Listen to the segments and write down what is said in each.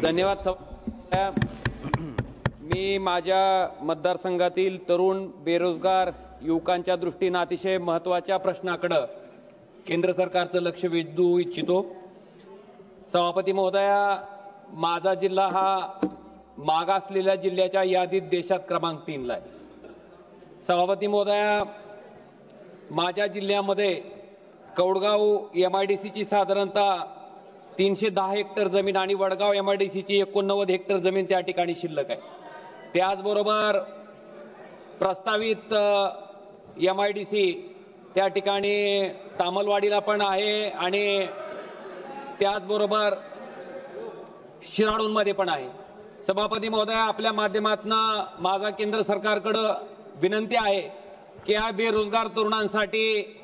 धन्यवाद। मी माझ्या मतदारसंघातील तरुण बेरोजगार युवकांच्या दृष्टीने अतिशय महत्त्वाच्या प्रश्नाकडे केंद्र सरकारचं लक्ष वेधू इच्छितो। सभापती महोदया, माझा जिल्हा हा मागासलेल्या जिल्ह्याच्या यादीत देशात क्रमांक 3 ला आहे। सभापती महोदया, माझ्या जिल्ह्यामध्ये कौडगाव MIDCची साधारणतः 310 हेक्टर जमीन आणि वडगाव MIDCची 89 हेक्टर जमीन त्या ठिकाणी शिल्लक आहे। त्याचबरोबर प्रस्तावित MIDC त्या ठिकाणी तामलवाडीला पण आहे आणि त्याचबरोबर शिराळूमध्ये पण आहे। सभापती महोदया, आपल्या माध्यमातून माझा केंद्र सरकारकडे विनंती आहे की या बेरोजगार तरुणांसाठी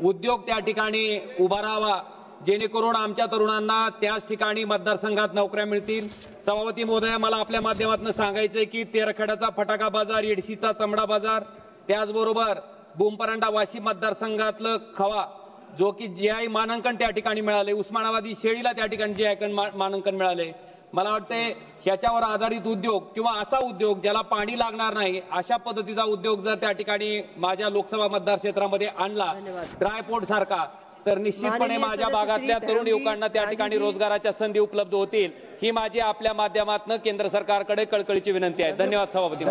उद्योग त्या ठिकाणी उभा राहावा, जेणेकरून आमच्या तरुणांना त्याच ठिकाणी मतदारसंघात नोकऱ्या मिळतील। सभापती महोदया, मला आपल्या माध्यमातून सांगायचंय की तेरखेड्याचा फटाका बाजार, येडशीचा चमडा बाजार, त्याचबरोबर बुमपरांडा वाशी मतदारसंघातलं खवा जो की GI मानांकन त्या ठिकाणी मिळाले, उस्मानाबादी शेळीला त्या ठिकाणी GI मानांकन मिळाले। मला वाटते ह्याच्यावर आधारित उद्योग किंवा असा उद्योग ज्याला पाणी लागणार नाही अशा पद्धतीचा उद्योग जर त्या ठिकाणी माझ्या लोकसभा मतदारक्षेत्रामध्ये आणला ड्रायपोर्ट सारखा, तर निश्चितपणे माझ्या भागातल्या तरुण युवकांना त्या ठिकाणी रोजगाराच्या संधी उपलब्ध होतील। ही माझी आपल्या माध्यमातून केंद्र सरकारकडे कळकळीची विनंती आहे। धन्यवाद सभापती।